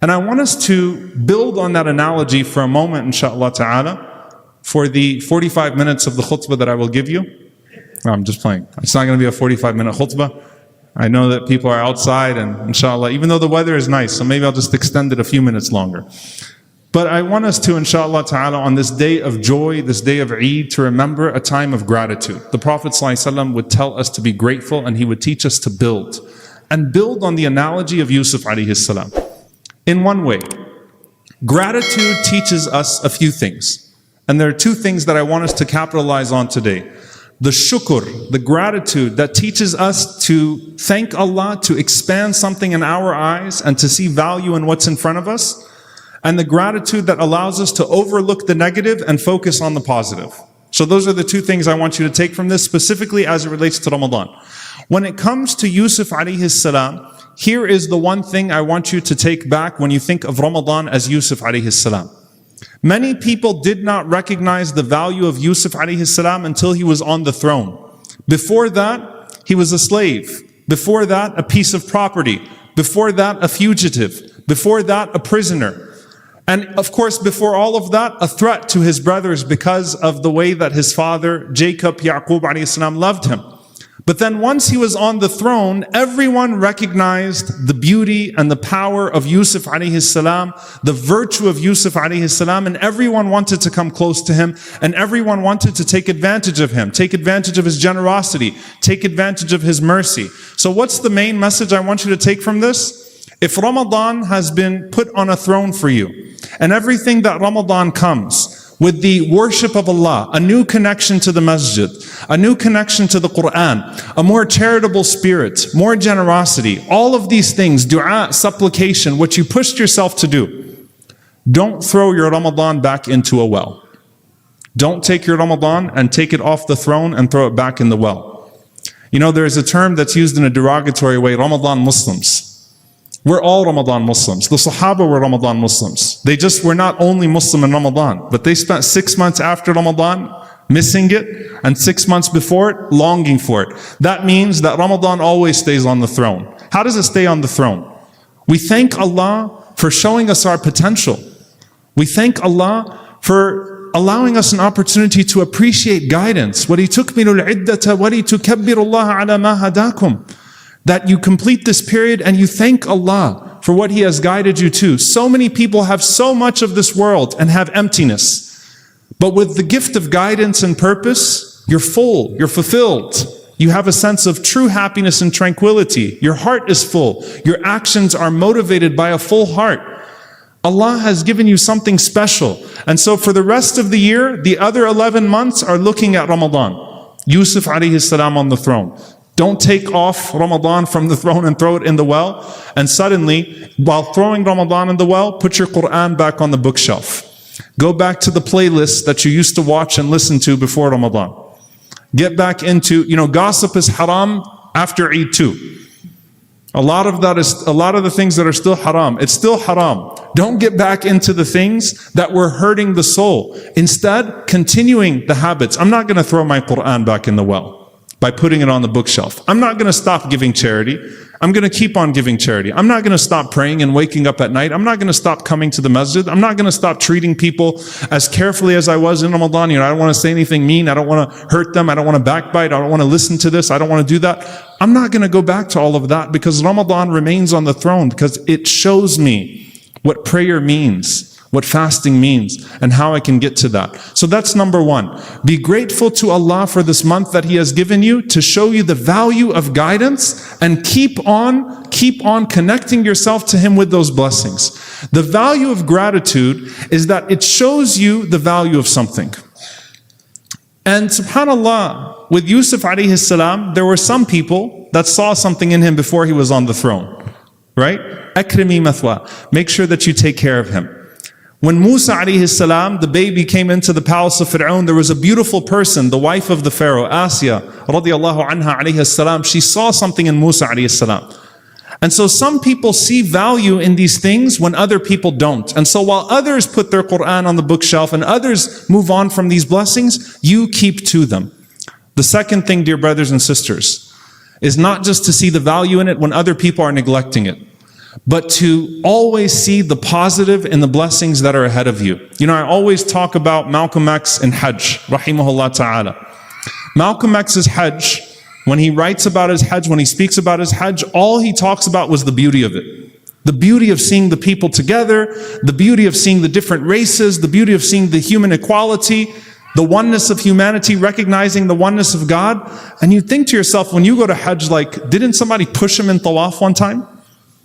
And I want us to build on that analogy for a moment, inshaAllah ta'ala, for the 45 minutes of the khutbah that I will give you. No, I'm just playing. It's not going to be a 45-minute khutbah. I know that people are outside, and inshallah, even though the weather is nice, so maybe I'll just extend it a few minutes longer. But I want us to, inshallah ta'ala, on this day of joy, this day of Eid, to remember a time of gratitude. The Prophet ﷺ would tell us to be grateful, and he would teach us to build. And build on the analogy of Yusuf alayhi salam. In one way, gratitude teaches us a few things. And there are two things that I want us to capitalize on today. The shukr, the gratitude that teaches us to thank Allah, to expand something in our eyes and to see value in what's in front of us. And the gratitude that allows us to overlook the negative and focus on the positive. So those are the two things I want you to take from this, specifically as it relates to Ramadan. When it comes to Yusuf alayhi salam, here is the one thing I want you to take back when you think of Ramadan as Yusuf alayhi salam. Many people did not recognize the value of Yusuf alayhi salam until he was on the throne. Before that, he was a slave. Before that, a piece of property. Before that, a fugitive. Before that, a prisoner. And of course, before all of that, a threat to his brothers because of the way that his father, Jacob, Yaqub alayhi salam, loved him. But then once he was on the throne, everyone recognized the beauty and the power of Yusuf alayhi salam, the virtue of Yusuf alayhi salam, and everyone wanted to come close to him, and everyone wanted to take advantage of him, take advantage of his generosity, take advantage of his mercy. So what's the main message I want you to take from this? If Ramadan has been put on a throne for you, and everything that Ramadan comes with the worship of Allah, a new connection to the masjid, a new connection to the Quran, a more charitable spirit, more generosity, all of these things, dua, supplication, what you pushed yourself to do, don't throw your Ramadan back into a well. Don't take your Ramadan and take it off the throne and throw it back in the well. You know, there is a term that's used in a derogatory way, Ramadan Muslims. We're all Ramadan Muslims. The Sahaba were Ramadan Muslims. They just were not only Muslim in Ramadan, but they spent 6 months after Ramadan missing it, and 6 months before it, longing for it. That means that Ramadan always stays on the throne. How does it stay on the throne? We thank Allah for showing us our potential. We thank Allah for allowing us an opportunity to appreciate guidance. وَلِتُكْمِلُوا الْعِدَّةَ وَلِتُكَبِّرُوا اللَّهَ عَلَى مَا هَدَاكُمْ. That you complete this period and you thank Allah for what He has guided you to. So many people have so much of this world and have emptiness. But with the gift of guidance and purpose, you're full, you're fulfilled. You have a sense of true happiness and tranquility. Your heart is full. Your actions are motivated by a full heart. Allah has given you something special. And so for the rest of the year, the other 11 months are looking at Ramadan. Yusuf alayhi salam on the throne. Don't take off Ramadan from the throne and throw it in the well. And suddenly, while throwing Ramadan in the well, put your Quran back on the bookshelf. Go back to the playlist that you used to watch and listen to before Ramadan. Get back into, gossip is haram after Eid too. A lot of the things that are still haram, it's still haram. Don't get back into the things that were hurting the soul. Instead, continuing the habits. I'm not going to throw my Quran back in the well by putting it on the bookshelf. I'm not going to stop giving charity. I'm going to keep on giving charity. I'm not going to stop praying and waking up at night. I'm not going to stop coming to the masjid. I'm not going to stop treating people as carefully as I was in Ramadan. I don't want to say anything mean. I don't want to hurt them. I don't want to backbite. I don't want to listen to this. I don't want to do that. I'm not going to go back to all of that because Ramadan remains on the throne because it shows me what prayer means, what fasting means, and how I can get to that. So that's number one. Be grateful to Allah for this month that He has given you to show you the value of guidance and keep on connecting yourself to Him with those blessings. The value of gratitude is that it shows you the value of something. And subhanAllah, with Yusuf alayhi salam, there were some people that saw something in him before he was on the throne. Right? Akrimi mathwa. Make sure that you take care of him. When Musa alayhi salam, the baby, came into the palace of Fir'aun, there was a beautiful person, the wife of the Pharaoh, Asya, radiyallahu anha alayhi salam. She saw something in Musa alayhi salam. And so some people see value in these things when other people don't. And so while others put their Quran on the bookshelf and others move on from these blessings, you keep to them. The second thing, dear brothers and sisters, is not just to see the value in it when other people are neglecting it, but to always see the positive and the blessings that are ahead of you. You know, I always talk about Malcolm X and Hajj, rahimahullah ta'ala. Malcolm X's Hajj, when he writes about his Hajj, when he speaks about his Hajj, all he talks about was the beauty of it. The beauty of seeing the people together, the beauty of seeing the different races, the beauty of seeing the human equality, the oneness of humanity, recognizing the oneness of God. And you think to yourself, when you go to Hajj, like, didn't somebody push him in tawaf one time?